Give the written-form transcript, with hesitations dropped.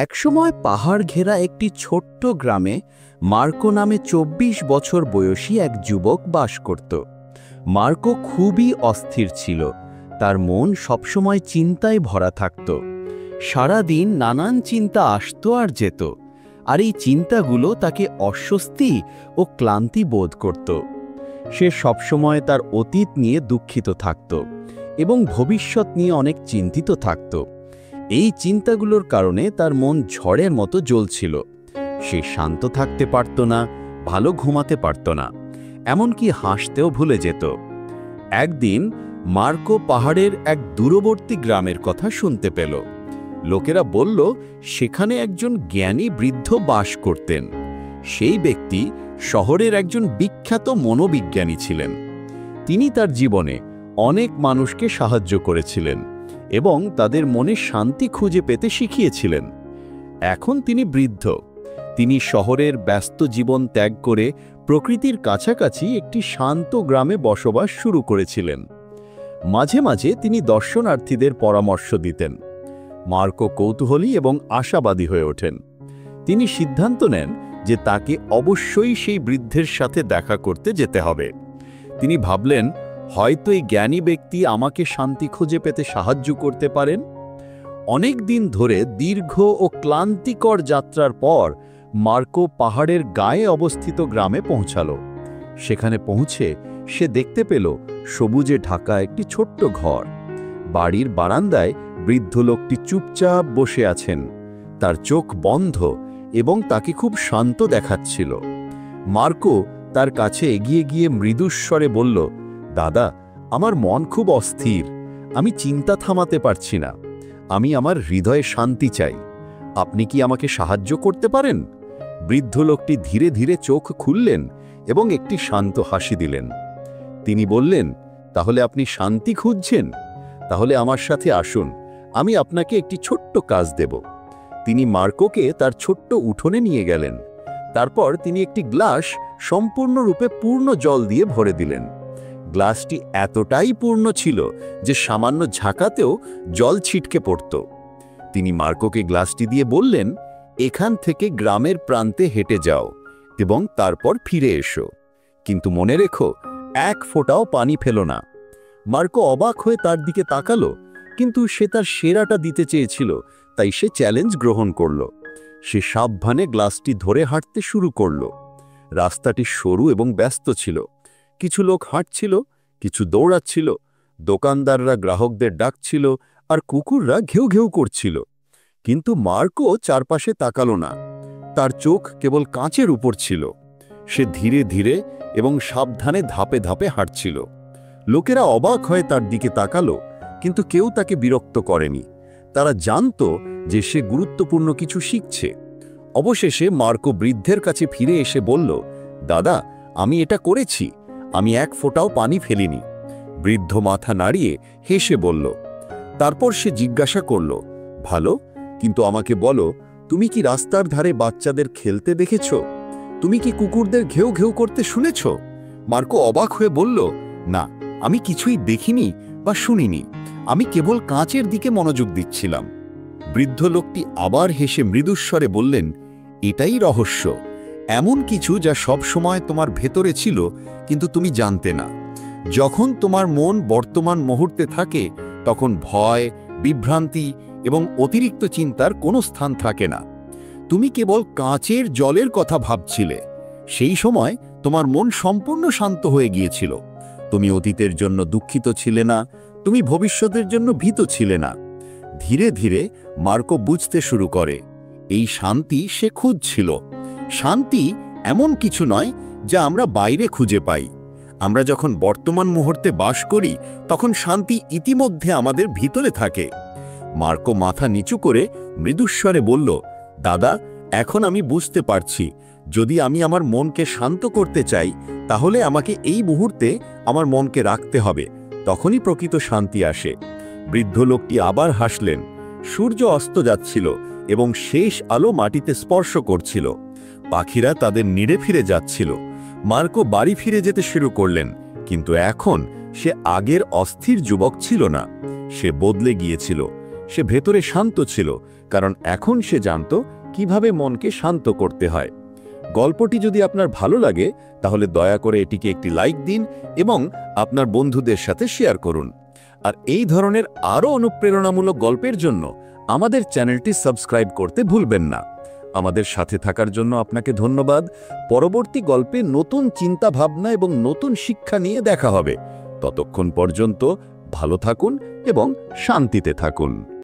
একসময় পাহাড় ঘেরা একটি ছোট্ট গ্রামে মার্কো নামে ২৪ বছর বয়সী এক যুবক বাস করত। মার্কো খুবই অস্থির ছিল, তার মন সবসময় চিন্তায় ভরা থাকত। সারাদিন নানান চিন্তা আসতো আর যেত, আর এই চিন্তাগুলো তাকে অস্বস্তি ও ক্লান্তি বোধ করত। সে সবসময় তার অতীত নিয়ে দুঃখিত থাকত এবং ভবিষ্যৎ নিয়ে অনেক চিন্তিত থাকত। এই চিন্তাগুলোর কারণে তার মন ঝড়ের মতো জ্বলছিল। সে শান্ত থাকতে পারত না, ভালো ঘুমাতে পারত না, এমনকি হাসতেও ভুলে যেত। একদিন মার্কো পাহাড়ের এক দূরবর্তী গ্রামের কথা শুনতে পেল। লোকেরা বলল সেখানে একজন জ্ঞানী বৃদ্ধ বাস করতেন। সেই ব্যক্তি শহরের একজন বিখ্যাত মনোবিজ্ঞানী ছিলেন। তিনি তার জীবনে অনেক মানুষকে সাহায্য করেছিলেন এবং তাদের মনে শান্তি খুঁজে পেতে শিখিয়েছিলেন। এখন তিনি বৃদ্ধ। তিনি শহরের ব্যস্ত জীবন ত্যাগ করে প্রকৃতির কাছাকাছি একটি শান্ত গ্রামে বসবাস শুরু করেছিলেন। মাঝে মাঝে তিনি দর্শনার্থীদের পরামর্শ দিতেন। মার্কো কৌতূহলী এবং আশাবাদী হয়ে ওঠেন। তিনি সিদ্ধান্ত নেন যে তাকে অবশ্যই সেই বৃদ্ধের সাথে দেখা করতে যেতে হবে। তিনি ভাবলেন, হয়তো এই জ্ঞানী ব্যক্তি আমাকে শান্তি খুঁজে পেতে সাহায্য করতে পারেন। অনেক দিন ধরে দীর্ঘ ও ক্লান্তিকর যাত্রার পর মার্কো পাহাড়ের গায়ে অবস্থিত গ্রামে পৌঁছালো। সেখানে পৌঁছে সে দেখতে পেল সবুজে ঢাকা একটি ছোট্ট ঘর। বাড়ির বারান্দায় বৃদ্ধ লোকটি চুপচাপ বসে আছেন। তার চোখ বন্ধ এবং তাকে খুব শান্ত দেখাচ্ছিল। মার্কো তার কাছে এগিয়ে গিয়ে মৃদুস্বরে বলল, দাদা, আমার মন খুব অস্থির, আমি চিন্তা থামাতে পারছি না, আমি আমার হৃদয়ে শান্তি চাই, আপনি কি আমাকে সাহায্য করতে পারেন? বৃদ্ধ লোকটি ধীরে ধীরে চোখ খুললেন এবং একটি শান্ত হাসি দিলেন। তিনি বললেন, তাহলে আপনি শান্তি খুঁজছেন? তাহলে আমার সাথে আসুন, আমি আপনাকে একটি ছোট্ট কাজ দেব। তিনি মার্কোকে তার ছোট্ট উঠোনে নিয়ে গেলেন। তারপর তিনি একটি গ্লাস সম্পূর্ণরূপে পূর্ণ জল দিয়ে ভরে দিলেন। গ্লাসটি এতটাই পূর্ণ ছিল যে সামান্য ঝাঁকাতেও জল ছিটকে পড়ত। তিনি মার্কোকে গ্লাসটি দিয়ে বললেন, এখান থেকে গ্রামের প্রান্তে হেঁটে যাও এবং তারপর ফিরে এসো, কিন্তু মনে রেখো, এক ফোঁটাও পানি ফেলো না। মার্কো অবাক হয়ে তার দিকে তাকালো, কিন্তু সে তার সেরাটা দিতে চেয়েছিল, তাই সে চ্যালেঞ্জ গ্রহণ করল। সে সাবধানে গ্লাসটি ধরে হাঁটতে শুরু করল। রাস্তাটি সরু এবং ব্যস্ত ছিল। কিছু লোক হাঁটছিল, কিছু দৌড়াচ্ছিল, দোকানদাররা গ্রাহকদের ডাকছিল, আর কুকুররা ঘেউ ঘেউ করছিল। কিন্তু মার্কো চারপাশে তাকালো না। তার চোখ কেবল কাঁচের উপর ছিল। সে ধীরে ধীরে এবং সাবধানে ধাপে ধাপে হাঁটছিল। লোকেরা অবাক হয়ে তার দিকে তাকালো, কিন্তু কেউ তাকে বিরক্ত করেনি। তারা জানত যে সে গুরুত্বপূর্ণ কিছু শিখছে। অবশেষে মার্কো বৃদ্ধের কাছে ফিরে এসে বলল, দাদা, আমি এটা করেছি, আমি এক ফোঁটাও পানি ফেলিনি। বৃদ্ধ মাথা নাড়িয়ে হেসে বলল। তারপর সে জিজ্ঞাসা করল, ভালো, কিন্তু আমাকে বলো, তুমি কি রাস্তার ধারে বাচ্চাদের খেলতে দেখেছ? তুমি কি কুকুরদের ঘেউ ঘেউ করতে শুনেছ? মার্কো অবাক হয়ে বলল, না, আমি কিছুই দেখিনি বা শুনিনি, আমি কেবল কাঁচের দিকে মনোযোগ দিচ্ছিলাম। বৃদ্ধ লোকটি আবার হেসে মৃদুস্বরে বললেন, এটাই রহস্য, এমন কিছু যা সব সময় তোমার ভেতরে ছিল কিন্তু তুমি জানতে না। যখন তোমার মন বর্তমান মুহূর্তে থাকে, তখন ভয়, বিভ্রান্তি এবং অতিরিক্ত চিন্তার কোনো স্থান থাকে না। তুমি কেবল কাঁচের জলের কথা ভাবছিলে। সেই সময় তোমার মন সম্পূর্ণ শান্ত হয়ে গিয়েছিল। তুমি অতীতের জন্য দুঃখিত ছিলে না, তুমি ভবিষ্যতের জন্য ভীত ছিলে না। ধীরে ধীরে মার্কো বুঝতে শুরু করে, এই শান্তি সে খুঁজছিল। শান্তি এমন কিছু নয় যা আমরা বাইরে খুঁজে পাই। আমরা যখন বর্তমান মুহূর্তে বাস করি, তখন শান্তি ইতিমধ্যে আমাদের ভিতরে থাকে। মার্কো মাথা নিচু করে মৃদুস্বরে বলল, দাদা, এখন আমি বুঝতে পারছি, যদি আমি আমার মনকে শান্ত করতে চাই, তাহলে আমাকে এই মুহূর্তে আমার মনকে রাখতে হবে, তখনই প্রকৃত শান্তি আসে। বৃদ্ধ লোকটি আবার হাসলেন। সূর্য অস্ত যাচ্ছিল এবং শেষ আলো মাটিতে স্পর্শ করছিল। পাখিরা তাদের নিড়ে ফিরে যাচ্ছিল। মার্কো বাড়ি ফিরে যেতে শুরু করলেন, কিন্তু এখন সে আগের অস্থির যুবক ছিল না। সে বদলে গিয়েছিল। সে ভেতরে শান্ত ছিল, কারণ এখন সে জানত কিভাবে মনকে শান্ত করতে হয়। গল্পটি যদি আপনার ভালো লাগে তাহলে দয়া করে এটিকে একটি লাইক দিন এবং আপনার বন্ধুদের সাথে শেয়ার করুন। আর এই ধরনের আরও অনুপ্রেরণামূলক গল্পের জন্য আমাদের চ্যানেলটি সাবস্ক্রাইব করতে ভুলবেন না। আমাদের সাথে থাকার জন্য আপনাকে ধন্যবাদ। পরবর্তী গল্পে নতুন চিন্তা ভাবনা এবং নতুন শিক্ষা নিয়ে দেখা হবে। ততক্ষণ পর্যন্ত ভালো থাকুন এবং শান্তিতে থাকুন।